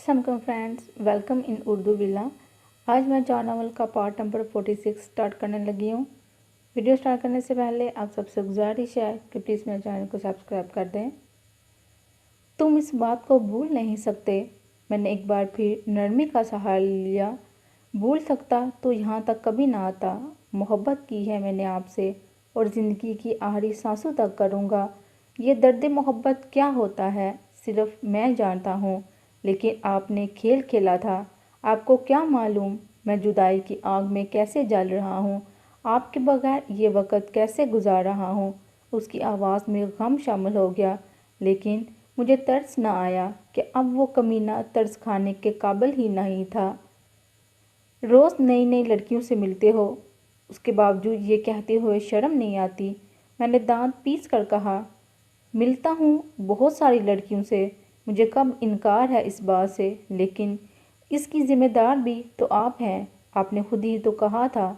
अस्सलाम friends, welcome in Urdu villa. आज मैं जॉन नॉवल का पार्ट नंबर 46 स्टार्ट करने लगी हूँ। वीडियो स्टार्ट करने से पहले आप सबसे गुजारिश है कि प्लीज़ मेरे चैनल को सब्सक्राइब कर दें। तुम इस बात को भूल नहीं सकते, मैंने एक बार फिर नरमी का सहारा लिया। भूल सकता तो यहाँ तक कभी ना आता। मोहब्बत की है मैंने आपसे और ज़िंदगी की आखिरी सांसों तक करूँगा। ये दर्द मोहब्बत क्या होता है सिर्फ मैं जानता हूँ, लेकिन आपने खेल खेला था। आपको क्या मालूम मैं जुदाई की आग में कैसे जल रहा हूँ, आपके बगैर ये वक्त कैसे गुजार रहा हूँ। उसकी आवाज़ में गम शामिल हो गया, लेकिन मुझे तरस न आया कि अब वो कमीना तरस खाने के काबिल ही नहीं था। रोज़ नई नई लड़कियों से मिलते हो, उसके बावजूद ये कहते हुए शर्म नहीं आती। मैंने दांत पीस कर कहा, मिलता हूँ बहुत सारी लड़कियों से, मुझे कब इनकार है इस बात से, लेकिन इसकी ज़िम्मेदार भी तो आप हैं। आपने खुद ही तो कहा था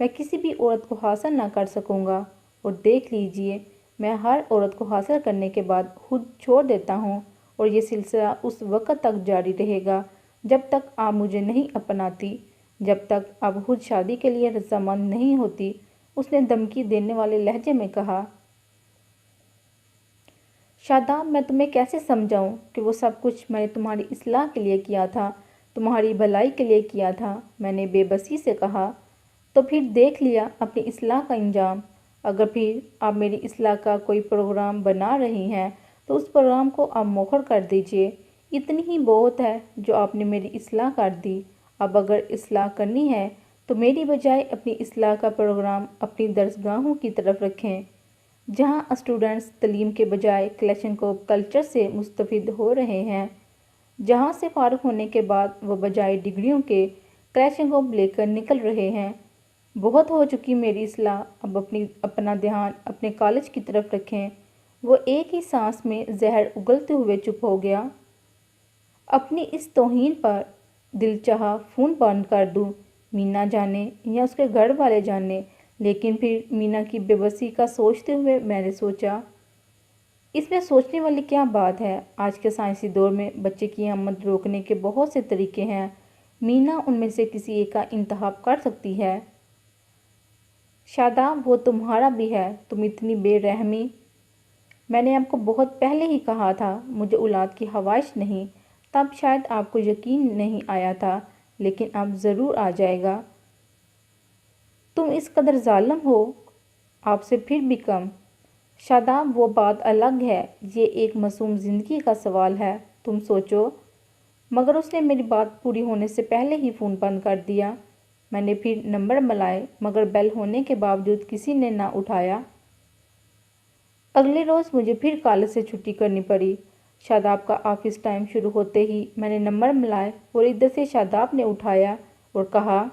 मैं किसी भी औरत को हासिल ना कर सकूँगा, और देख लीजिए मैं हर औरत को हासिल करने के बाद खुद छोड़ देता हूँ, और ये सिलसिला उस वक़्त तक जारी रहेगा जब तक आप मुझे नहीं अपनाती, जब तक आप खुद शादी के लिए रज़ामंद नहीं होती। उसने धमकी देने वाले लहजे में कहा। शादाब, मैं तुम्हें कैसे समझाऊं कि वो सब कुछ मैंने तुम्हारी इस्लाह के लिए किया था, तुम्हारी भलाई के लिए किया था। मैंने बेबसी से कहा। तो फिर देख लिया अपनी इस्लाह का इंजाम। अगर फिर आप मेरी इस्लाह का कोई प्रोग्राम बना रही हैं तो उस प्रोग्राम को आप मोखर कर दीजिए। इतनी ही बहुत है जो आपने मेरी इस्लाह कर दी। अब अगर इस्लाह करनी है तो मेरी बजाय अपनी इस्लाह का प्रोग्राम अपनी दरसगाहों की तरफ रखें, जहां स्टूडेंट्स तलीम के बजाय क्लैशनकोव कल्चर से मुस्तफ़िद हो रहे हैं, जहां से फ़ारुग होने के बाद वो बजाय डिग्रियों के क्लैशनकोव लेकर निकल रहे हैं। बहुत हो चुकी मेरी इस्लाह, अब अपना ध्यान अपने कॉलेज की तरफ रखें। वो एक ही सांस में जहर उगलते हुए चुप हो गया। अपनी इस तौहीन पर दिल चाहा फ़ोन बंद कर दूं, मीना जाने या उसके घर वाले जाने, लेकिन फिर मीना की बेबसी का सोचते हुए मैंने सोचा, इसमें सोचने वाली क्या बात है। आज के साइंसी दौर में बच्चे की आमद रोकने के बहुत से तरीके हैं, मीना उनमें से किसी एक का इंतखाब कर सकती है। शादाब, वो तुम्हारा भी है, तुम इतनी बेरहमी। मैंने आपको बहुत पहले ही कहा था मुझे औलाद की ख्वाहिश नहीं, तब शायद आपको यकीन नहीं आया था, लेकिन अब ज़रूर आ जाएगा। तुम इस कदर जालिम हो, आपसे फिर भी कम। शादाब, वो बात अलग है, ये एक मासूम ज़िंदगी का सवाल है, तुम सोचो। मगर उसने मेरी बात पूरी होने से पहले ही फ़ोन बंद कर दिया। मैंने फिर नंबर मिलाए, मगर बेल होने के बावजूद किसी ने ना उठाया। अगले रोज़ मुझे फिर कॉलेज से छुट्टी करनी पड़ी। शादाब का ऑफिस टाइम शुरू होते ही मैंने नंबर मिलाए और इधर से शादाब ने उठाया और कहा,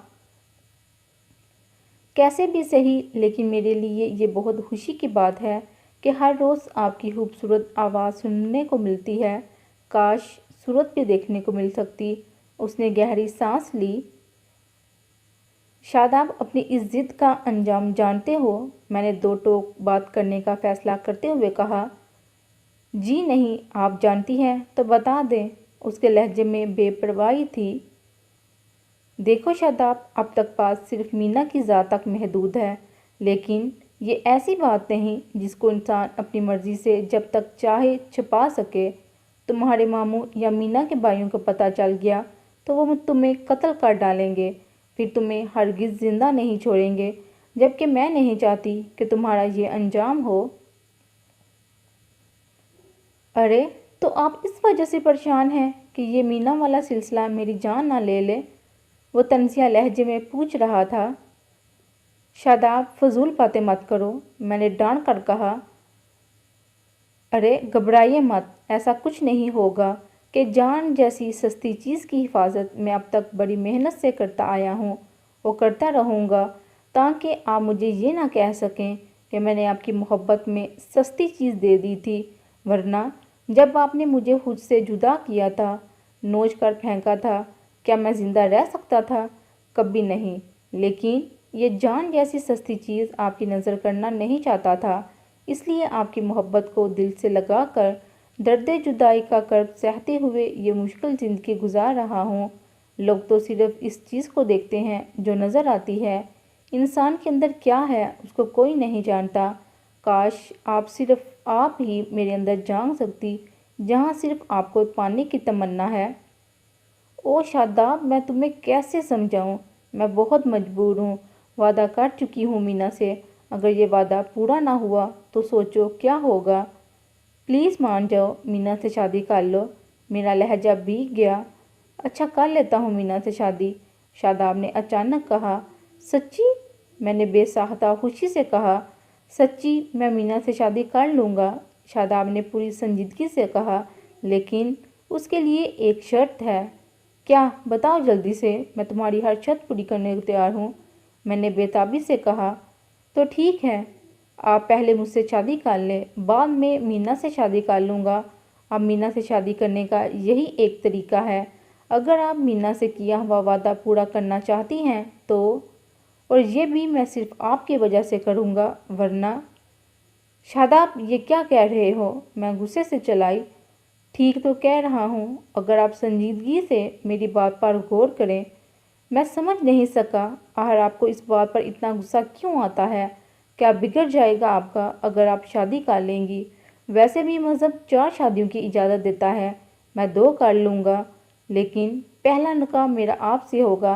कैसे भी सही, लेकिन मेरे लिए ये बहुत खुशी की बात है कि हर रोज़ आपकी खूबसूरत आवाज़ सुनने को मिलती है। काश सूरत भी देखने को मिल सकती। उसने गहरी सांस ली। शादाब, अपनी इस जिद का अंजाम जानते हो? मैंने दो टोक बात करने का फ़ैसला करते हुए कहा। जी नहीं, आप जानती हैं तो बता दें। उसके लहजे में बेपरवाही थी। देखो शादाब, अब तक बात सिर्फ मीना की ज़ात तक महदूद है, लेकिन ये ऐसी बात नहीं जिसको इंसान अपनी मर्ज़ी से जब तक चाहे छुपा सके। तुम्हारे मामू या मीना के भाइयों को पता चल गया तो वो तुम्हें कत्ल कर डालेंगे, फिर तुम्हें हरगिज़ ज़िंदा नहीं छोड़ेंगे, जबकि मैं नहीं चाहती कि तुम्हारा ये अंजाम हो। अरे, तो आप इस वजह से परेशान हैं कि ये मीना वाला सिलसिला मेरी जान ना ले ले? वो तंजिया लहजे में पूछ रहा था। शादाब, फजूल बातें मत करो, मैंने डांट कर कहा। अरे घबराइए मत, ऐसा कुछ नहीं होगा कि जान जैसी सस्ती चीज़ की हिफाजत मैं अब तक बड़ी मेहनत से करता आया हूँ और करता रहूँगा, ताकि आप मुझे ये ना कह सकें कि मैंने आपकी मोहब्बत में सस्ती चीज़ दे दी थी। वरना जब आपने मुझे खुद से जुदा किया था, नोच कर फेंका था, क्या मैं ज़िंदा रह सकता था? कभी नहीं। लेकिन ये जान जैसी सस्ती चीज़ आपकी नज़र करना नहीं चाहता था, इसलिए आपकी मोहब्बत को दिल से लगाकर दर्द जुदाई का कर्ब सहते हुए ये मुश्किल ज़िंदगी गुजार रहा हूँ। लोग तो सिर्फ इस चीज़ को देखते हैं जो नज़र आती है, इंसान के अंदर क्या है उसको कोई नहीं जानता। काश आप ही मेरे अंदर जान सकती, जहाँ सिर्फ आपको पाने की तमन्ना है। ओ शादाब, मैं तुम्हें कैसे समझाऊं? मैं बहुत मजबूर हूँ। वादा कर चुकी हूँ मीना से, अगर ये वादा पूरा ना हुआ तो सोचो क्या होगा। प्लीज़ मान जाओ, मीना से शादी कर लो। मेरा लहजा भीग गया। अच्छा, कर लेता हूँ मीना से शादी, शादाब ने अचानक कहा। सच्ची? मैंने बेसाहता खुशी से कहा। सच्ची, मैं मीना से शादी कर लूँगा, शादाब ने पूरी संजीदगी से कहा। लेकिन उसके लिए एक शर्त है। क्या? बताओ जल्दी से, मैं तुम्हारी हर शर्त पूरी करने को तैयार हूँ, मैंने बेताबी से कहा। तो ठीक है, आप पहले मुझसे शादी कर लें, बाद में मीना से शादी कर लूँगा। अब मीना से शादी करने का यही एक तरीका है। अगर आप मीना से किया हुआ वादा पूरा करना चाहती हैं तो, और ये भी मैं सिर्फ आपकी वजह से करूँगा, वरना। शादाब, ये क्या कह रहे हो? मैं गुस्से से चलाई। ठीक तो कह रहा हूँ, अगर आप संजीदगी से मेरी बात पर गौर करें। मैं समझ नहीं सका, आखिर आपको इस बात पर इतना गुस्सा क्यों आता है? क्या बिगड़ जाएगा आपका अगर आप शादी कर लेंगी? वैसे भी मज़हब 4 शादियों की इजाज़त देता है, मैं 2 कर लूँगा। लेकिन पहला निकाह मेरा आपसे होगा।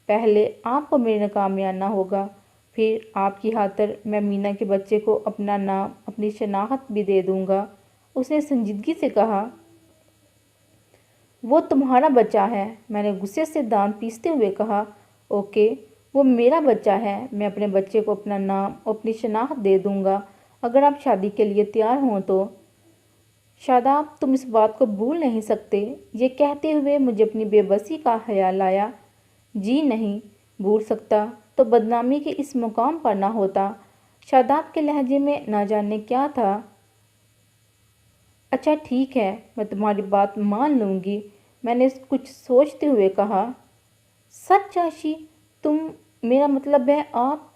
पहले आपको मेरे निकाह में आना होगा, फिर आपकी खातिर मैं मीना के बच्चे को अपना नाम, अपनी शनाख्त भी दे दूँगा। उसने संजीदगी से कहा। वो तुम्हारा बच्चा है, मैंने गुस्से से दांत पीसते हुए कहा। ओके, वो मेरा बच्चा है, मैं अपने बच्चे को अपना नाम, अपनी शनाख्त दे दूँगा, अगर आप शादी के लिए तैयार हों तो। शादाब, तुम इस बात को भूल नहीं सकते। ये कहते हुए मुझे अपनी बेबसी का ख्याल आया। जी नहीं, भूल सकता तो बदनामी के इस मुकाम पर ना होता। शादाब के लहजे में ना जाने क्या था। अच्छा ठीक है, मैं तुम्हारी बात मान लूँगी, मैंने कुछ सोचते हुए कहा। सच चाची? तुम, मेरा मतलब है आप?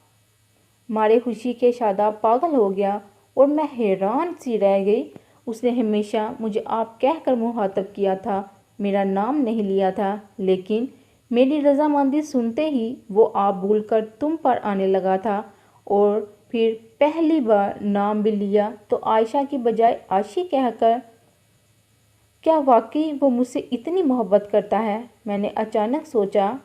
मारे खुशी के शादाब पागल हो गया और मैं हैरान सी रह गई। उसने हमेशा मुझे आप कहकर मुखातब किया था, मेरा नाम नहीं लिया था, लेकिन मेरी रजामंदी सुनते ही वो आप भूलकर तुम पर आने लगा था। और फिर पहली बार नाम भी लिया तो आयशा की बजाय आशी कहकर। क्या वाकई वो मुझसे इतनी मोहब्बत करता है? मैंने अचानक सोचा।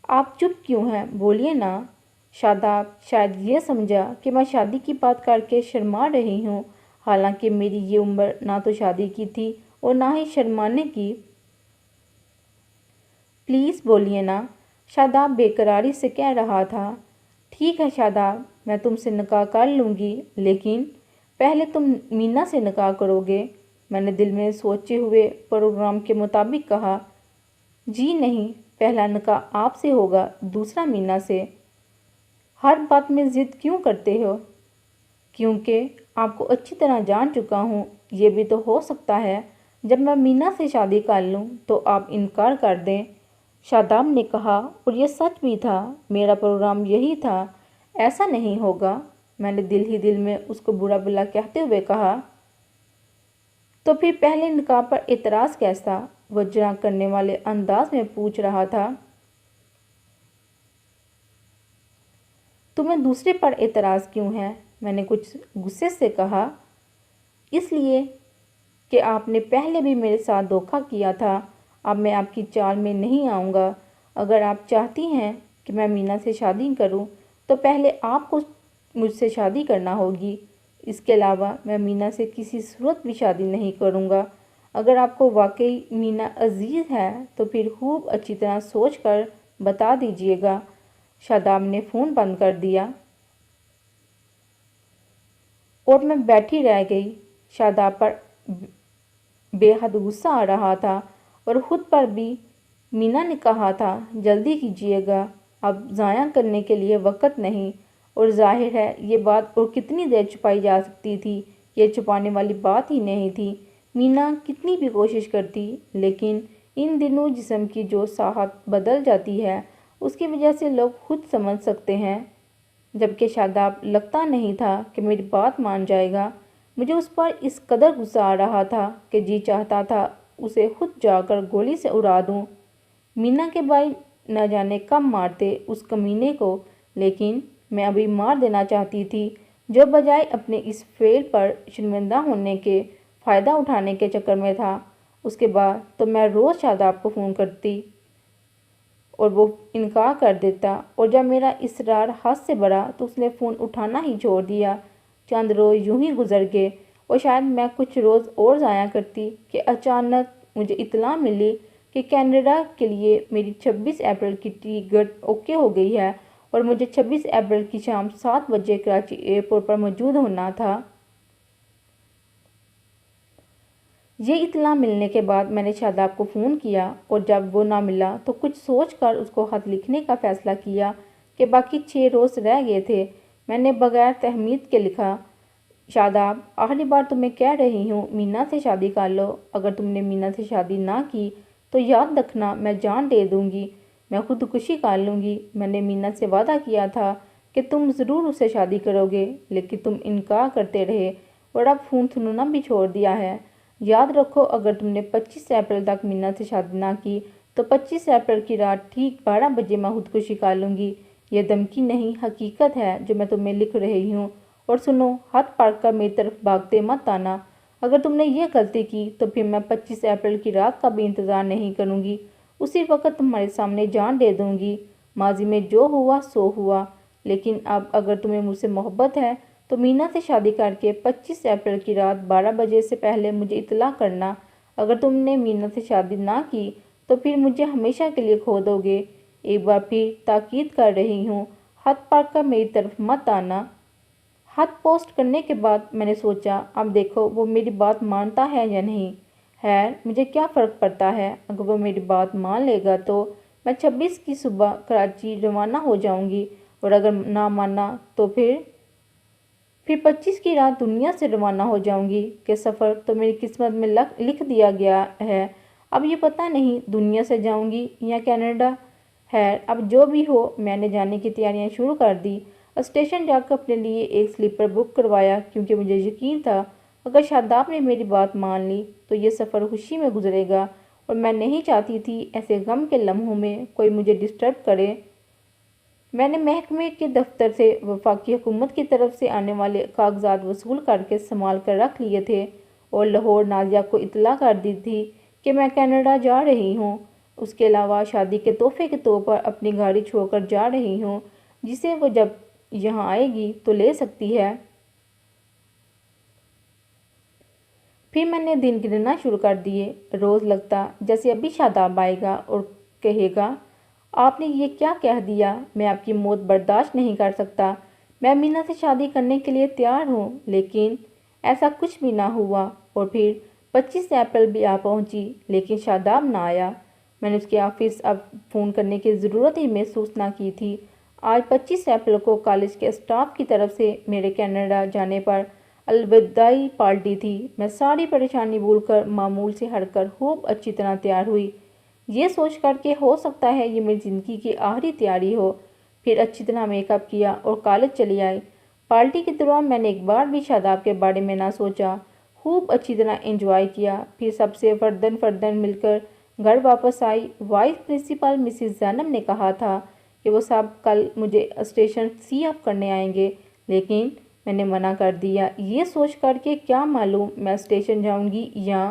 आप चुप क्यों हैं, बोलिए ना। शादाब शायद ये समझा कि मैं शादी की बात करके शर्मा रही हूँ, हालांकि मेरी ये उम्र ना तो शादी की थी और ना ही शर्माने की। प्लीज़ बोलिए ना, शादाब बेकरारी से कह रहा था। ठीक है शादाब, मैं तुमसे निकाह कर लूँगी, लेकिन पहले तुम मीना से निकाह करोगे, मैंने दिल में सोचे हुए प्रोग्राम के मुताबिक कहा। जी नहीं, पहला निकाह आपसे होगा, दूसरा मीना से। हर बात में ज़िद क्यों करते हो? क्योंकि आपको अच्छी तरह जान चुका हूँ। ये भी तो हो सकता है जब मैं मीना से शादी कर लूँ तो आप इनकार कर दें, शादाब ने कहा। और ये सच भी था, मेरा प्रोग्राम यही था। ऐसा नहीं होगा, मैंने दिल ही दिल में उसको बुरा भला कहते हुए कहा। तो फिर पहले निकाह पर एतराज़ कैसा? वो जरा करने वाले अंदाज में पूछ रहा था। तुम्हें दूसरे पर एतराज़ क्यों है? मैंने कुछ गुस्से से कहा। इसलिए कि आपने पहले भी मेरे साथ धोखा किया था। अब मैं आपकी चाल में नहीं आऊँगा। अगर आप चाहती हैं कि मैं मीना से शादी करूं, तो पहले आपको मुझसे शादी करना होगी। इसके अलावा मैं मीना से किसी सूरत भी शादी नहीं करूंगा। अगर आपको वाकई मीना अजीज़ है तो फिर खूब अच्छी तरह सोच कर बता दीजिएगा। शादाब ने फ़ोन बंद कर दिया और मैं बैठी रह गई। शादाब पर बेहद गुस्सा आ रहा था और ख़ुद पर भी। मीना ने कहा था जल्दी कीजिएगा, अब ज़ाया करने के लिए वक्त नहीं। और जाहिर है ये बात और कितनी देर छुपाई जा सकती थी, ये छुपाने वाली बात ही नहीं थी। मीना कितनी भी कोशिश करती, लेकिन इन दिनों जिस्म की जो साहत बदल जाती है उसकी वजह से लोग खुद समझ सकते हैं। जबकि शादाब लगता नहीं था कि मेरी बात मान जाएगा। مجھے اس پر اس قدر غصہ آ رہا تھا کہ جی چاہتا تھا اسے خود جا کر گولی سے اڑا دوں۔ مینا کے بھائی نہ جانے کب مارتے اس کمینے کو، لیکن میں ابھی مار دینا چاہتی تھی، جو بجائے اپنے اس فعل پر شرمندہ ہونے کے فائدہ اٹھانے کے چکر میں تھا۔ اس کے بعد تو میں روز شاداب کو فون کرتی اور وہ انکار کر دیتا، اور جب میرا اصرار حد سے بڑھا تو اس نے فون اٹھانا ہی چھوڑ دیا۔ چند روز یوں ہی گزر گئے اور شاید میں کچھ روز اور ضائع کرتی کہ اچانک مجھے اطلاع ملی کہ کینیڈا کے لیے میری 26 اپریل کی ٹکٹ اوکے ہو گئی ہے اور مجھے 26 اپریل کی شام 7 بجے کراچی ایئرپورٹ پر موجود ہونا تھا۔ یہ اطلاع ملنے کے بعد میں نے شاداب کو فون کیا اور جب وہ نہ ملا تو کچھ سوچ کر اس کو خط لکھنے کا فیصلہ کیا کہ باقی 6 روز رہ گئے تھے۔ میں نے بغیر تہمید کے لکھا، شاداب، آخری بار تمہیں کہہ رہی ہوں مینا سے شادی کر لو۔ اگر تم نے مینا سے شادی نہ کی تو یاد رکھنا میں جان دے دوں گی، میں خودکشی کر لوں گی۔ میں نے مینا سے وعدہ کیا تھا کہ تم ضرور اس سے شادی کرو گے، لیکن تم انکار کرتے رہے اور اب فون سننا بھی چھوڑ دیا ہے۔ یاد رکھو اگر تم نے 25 اپریل تک مینا سے شادی نہ کی تو 25 اپریل کی رات ٹھیک 12 بجے میں خودکشی کر لوں گی۔ یہ دھمکی نہیں، حقیقت ہے جو میں تمہیں لکھ رہی ہوں۔ اور سنو، ہاتھ پکڑ کر میری طرف بھاگتے مت آنا۔ اگر تم نے یہ غلطی کی تو پھر میں 25 اپریل کی رات کا بھی انتظار نہیں کروں گی، اسی وقت تمہارے سامنے جان دے دوں گی۔ ماضی میں جو ہوا سو ہوا، لیکن اب اگر تمہیں مجھ سے محبت ہے تو مینا سے شادی کر کے 25 اپریل کی رات 12 بجے سے پہلے مجھے اطلاع کرنا۔ اگر تم نے مینا سے شادی نہ کی تو پھر مجھے ہمیشہ کے لیے کھو دو گے۔ ایک بار پھر تاکید کر رہی ہوں، ہاتھ پکڑ کر میری طرف مت آنا۔ خط پوسٹ کرنے کے بعد میں نے سوچا، اب دیکھو وہ میری بات مانتا ہے یا نہیں۔ خیر، مجھے کیا فرق پڑتا ہے، اگر وہ میری بات مان لے گا تو میں 26 کی صبح کراچی روانہ ہو جاؤں گی، اور اگر نہ مانا تو پھر 25 کی رات دنیا سے روانہ ہو جاؤں گی کہ سفر تو میری قسمت میں لکھ دیا گیا ہے۔ اب یہ پتہ نہیں دنیا سے جاؤں گی یا کینیڈا۔ خیر، اب جو بھی ہو، میں نے جانے کی تیاریاں شروع کر دی۔ اسٹیشن جا کر اپنے لیے ایک سلیپر بک کروایا، کیونکہ مجھے یقین تھا اگر شاداب نے میری بات مان لی تو یہ سفر خوشی میں گزرے گا، اور میں نہیں چاہتی تھی ایسے غم کے لمحوں میں کوئی مجھے ڈسٹرب کرے۔ میں نے محکمے کے دفتر سے وفاقی حکومت کی طرف سے آنے والے کاغذات وصول کر کے سنبھال کر رکھ لیے تھے، اور لاہور نازیہ کو اطلاع کر دی تھی کہ میں کینیڈا جا رہی ہوں۔ اس کے علاوہ شادی کے تحفے کے طور پر اپنی گاڑی چھوڑ کر جا رہی ہوں، جسے وہ جب یہاں آئے گی تو لے سکتی ہے۔ پھر میں نے دن گننا شروع کر دیے۔ روز لگتا جیسے ابھی شاداب آئے گا اور کہے گا، آپ نے یہ کیا کہہ دیا، میں آپ کی موت برداشت نہیں کر سکتا، میں مینا سے شادی کرنے کے لیے تیار ہوں۔ لیکن ایسا کچھ بھی نہ ہوا، اور پھر 25 اپریل بھی آ پہنچی، لیکن شاداب نہ آیا۔ میں نے اس کے آفس اب فون کرنے کی ضرورت ہی محسوس نہ کی تھی۔ آج 25 اپریل کو کالج کے اسٹاف کی طرف سے میرے کینیڈا جانے پر الوداعی پارٹی تھی۔ میں ساری پریشانی بھول کر معمول سے ہٹ کر خوب اچھی طرح تیار ہوئی، یہ سوچ کر کہ ہو سکتا ہے یہ میری زندگی کی آخری تیاری ہو۔ پھر اچھی طرح میک اپ کیا اور کالج چلی آئی۔ پارٹی کے دوران میں نے ایک بار بھی شاداب کے بارے میں نہ سوچا، خوب اچھی طرح انجوائے کیا۔ پھر سب سے فرداً مل کر گھر واپس آئی۔ وائس پرنسپل مسز زینب نے کہا تھا کہ وہ سب کل مجھے اسٹیشن سی آف کرنے آئیں گے، لیکن میں نے منع کر دیا، یہ سوچ کر کہ کیا معلوم میں اسٹیشن جاؤں گی یا۔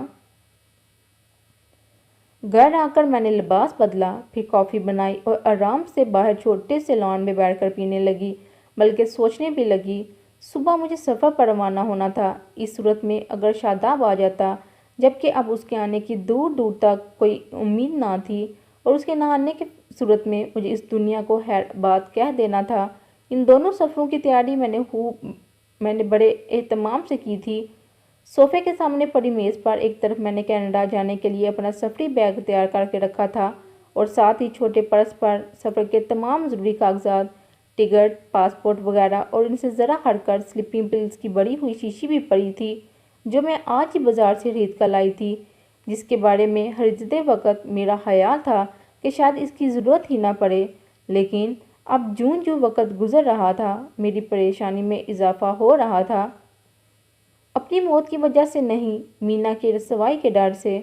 گھر آ کر میں نے لباس بدلا، پھر کافی بنائی اور آرام سے باہر چھوٹے سے لان میں بیٹھ کر پینے لگی، بلکہ سوچنے بھی لگی۔ صبح مجھے سفر پر روانہ ہونا تھا۔ اس صورت میں اگر شاداب آ جاتا، جبکہ اب اس کے آنے کی دور دور تک کوئی امید نہ تھی، اور اس کے نہ آنے کی صورت میں مجھے اس دنیا کو خیر بات کہہ دینا تھا۔ ان دونوں سفروں کی تیاری میں نے بڑے اہتمام سے کی تھی۔ صوفے کے سامنے پڑی میز پر ایک طرف میں نے کینیڈا جانے کے لیے اپنا سفری بیگ تیار کر کے رکھا تھا، اور ساتھ ہی چھوٹے پرس پر سفر کے تمام ضروری کاغذات، ٹکٹ، پاسپورٹ وغیرہ، اور ان سے ذرا ہٹ کر سلیپنگ پلز کی بڑی ہوئی شیشی بھی پڑی تھی، جو میں آج ہی بازار سے خرید کر لائی تھی، جس کے بارے میں خریدتے وقت میرا خیال تھا کہ شاید اس کی ضرورت ہی نہ پڑے۔ لیکن اب جوں وقت گزر رہا تھا، میری پریشانی میں اضافہ ہو رہا تھا۔ اپنی موت کی وجہ سے نہیں، مینا کی رسوائی کے ڈر سے۔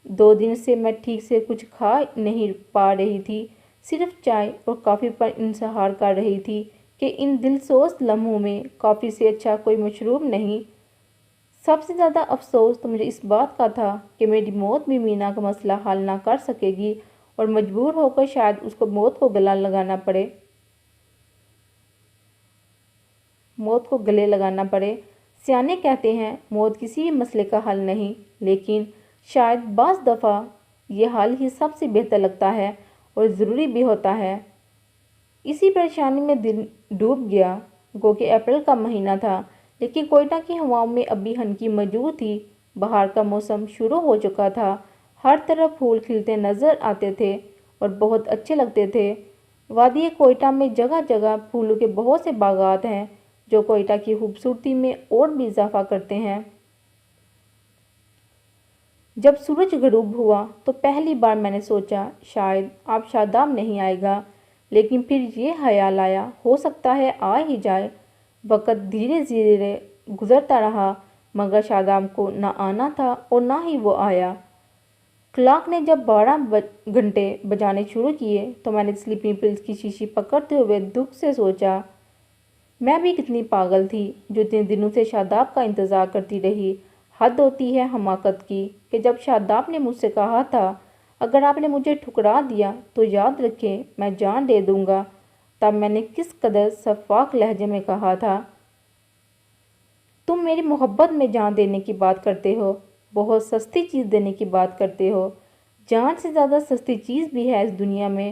2 دن سے میں ٹھیک سے کچھ کھا نہیں پا رہی تھی، صرف چائے اور کافی پر انحصار کر رہی تھی کہ ان دلسوز لمحوں میں کافی سے اچھا کوئی مشروب نہیں۔ سب سے زیادہ افسوس تو مجھے اس بات کا تھا کہ میری موت بھی مینا کا مسئلہ حل نہ کر سکے گی اور مجبور ہو کر شاید اس کو موت کو گلے لگانا پڑے۔ سیانے کہتے ہیں موت کسی بھی مسئلے کا حل نہیں، لیکن شاید بعض دفعہ یہ حل ہی سب سے بہتر لگتا ہے اور ضروری بھی ہوتا ہے۔ اسی پریشانی میں دل ڈوب گیا۔ گو کہ اپریل کا مہینہ تھا، لیکن کوئٹہ کی ہواؤں میں ابھی ہنکی موجود تھی۔ بہار کا موسم شروع ہو چکا تھا، ہر طرف پھول کھلتے نظر آتے تھے اور بہت اچھے لگتے تھے۔ وادی کوئٹہ میں جگہ جگہ پھولوں کے بہت سے باغات ہیں جو کوئٹہ کی خوبصورتی میں اور بھی اضافہ کرتے ہیں۔ جب سورج غروب ہوا تو پہلی بار میں نے سوچا شاید اب شاداب نہیں آئے گا، لیکن پھر یہ خیال آیا ہو سکتا ہے آ ہی جائے۔ وقت دھیرے دھیرے گزرتا رہا، مگر شاداب کو نہ آنا تھا اور نہ ہی وہ آیا۔ کلاک نے جب 12 گھنٹے بجانے شروع کیے تو میں نے سلیپنگ پلز کی شیشی پکڑتے ہوئے دکھ سے سوچا، میں بھی کتنی پاگل تھی جو اتنے دنوں سے شاداب کا انتظار کرتی رہی۔ حد ہوتی ہے حماقت کی کہ جب شاداب نے مجھ سے کہا تھا اگر آپ نے مجھے ٹھکرا دیا تو یاد رکھیں میں جان دے دوں گا، تب میں نے کس قدر شفاف لہجے میں کہا تھا، تم میری محبت میں جان دینے کی بات کرتے ہو، بہت سستی چیز دینے کی بات کرتے ہو۔ جان سے زیادہ سستی چیز بھی ہے اس دنیا میں،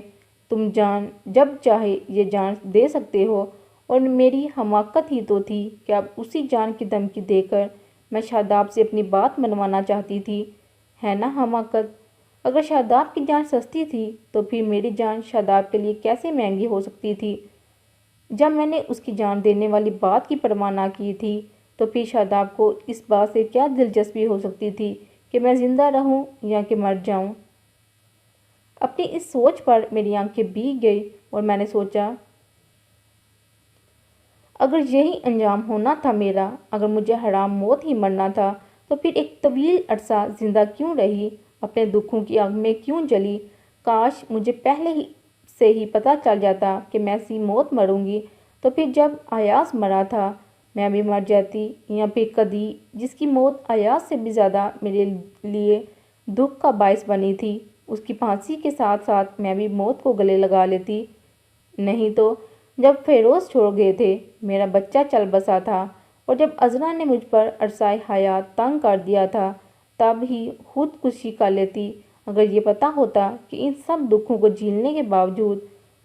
تم جان جب چاہے یہ جان دے سکتے ہو، اور میری حماقت ہی تو تھی کہ اب اسی جان کی دھمکی دے کر میں شاداب سے اپنی بات منوانا چاہتی تھی، ہے نا حماقت؟ اگر شاداب کی جان سستی تھی تو پھر میری جان شاداب کے لیے کیسے مہنگی ہو سکتی تھی؟ جب میں نے اس کی جان دینے والی بات کی پرواہ نہ کی تھی تو پھر شاداب کو اس بات سے کیا دلچسپی ہو سکتی تھی کہ میں زندہ رہوں یا کہ مر جاؤں؟ اپنی اس سوچ پر میری آنکھیں بھیگ گئی اور میں نے سوچا اگر یہی انجام ہونا تھا میرا، اگر مجھے حرام موت ہی مرنا تھا تو پھر ایک طویل عرصہ زندہ کیوں رہی، اپنے دکھوں کی آگ میں کیوں جلی؟ کاش مجھے پہلے سے ہی پتہ چل جاتا کہ میں ایسی موت مروں گی، تو پھر جب ایاز مرا تھا میں بھی مر جاتی، یا پھر کدی جس کی موت ایاز سے بھی زیادہ میرے لیے دکھ کا باعث بنی تھی، اس کی پھانسی کے ساتھ ساتھ میں بھی موت کو گلے لگا لیتی۔ نہیں تو جب فیروز چھوڑ گئے تھے میرا بچہ چل بسا تھا، اور جب عذرا نے مجھ پر عرصۂ حیات تنگ کر دیا تھا تب ہی خودکشی کر لیتی۔ اگر یہ پتہ ہوتا کہ ان سب دکھوں کو جھیلنے کے باوجود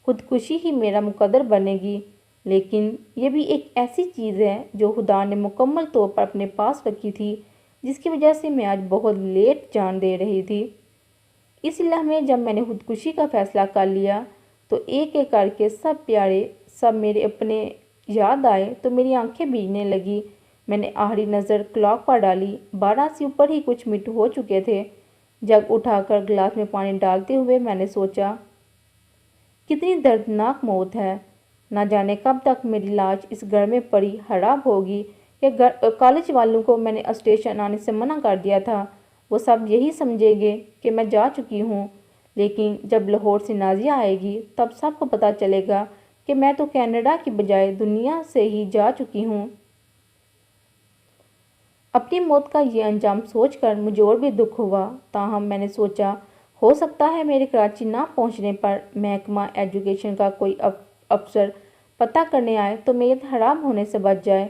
خودکشی ہی میرا مقدر بنے گی، لیکن یہ بھی ایک ایسی چیز ہے جو خدا نے مکمل طور پر اپنے پاس رکھی تھی، جس کی وجہ سے میں آج بہت لیٹ جان دے رہی تھی۔ اس لمحے جب میں نے خودکشی کا فیصلہ کر لیا تو ایک ایک کر کے سب پیارے، سب میرے اپنے یاد آئے تو میری آنکھیں بھیگنے لگی۔ میں نے آخری نظر کلاک پر ڈالی، 12 سے اوپر ہی کچھ منٹ ہو چکے تھے۔ جگ اٹھا کر گلاس میں پانی ڈالتے ہوئے میں نے سوچا کتنی دردناک موت ہے، نہ جانے کب تک میری لاش اس گھر میں پڑی خراب ہوگی۔ کالج والوں کو میں نے اسٹیشن آنے سے منع کر دیا تھا، وہ سب یہی سمجھیں گے کہ میں جا چکی ہوں، لیکن جب لاہور سے نازیہ آئے گی تب سب کو پتہ چلے گا کہ میں تو کینیڈا کی بجائے دنیا سے ہی جا چکی ہوں۔ اپنی موت کا یہ انجام سوچ کر مجھے اور بھی دکھ ہوا، تاہم میں نے سوچا ہو سکتا ہے میرے کراچی نہ پہنچنے پر محکمہ ایجوکیشن کا کوئی افسر پتہ کرنے آئے تو میت خراب ہونے سے بچ جائے۔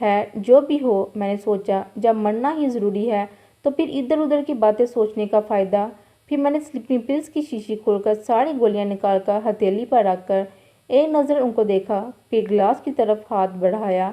خیر جو بھی ہو، میں نے سوچا جب مرنا ہی ضروری ہے تو پھر ادھر ادھر کی باتیں سوچنے کا فائدہ۔ پھر میں نے سلیپنگ پلز کی شیشی کھول کر ساری گولیاں نکال کر ہتھیلی پر رکھ کر ایک نظر ان کو دیکھا، پھر گلاس کی طرف ہاتھ بڑھایا۔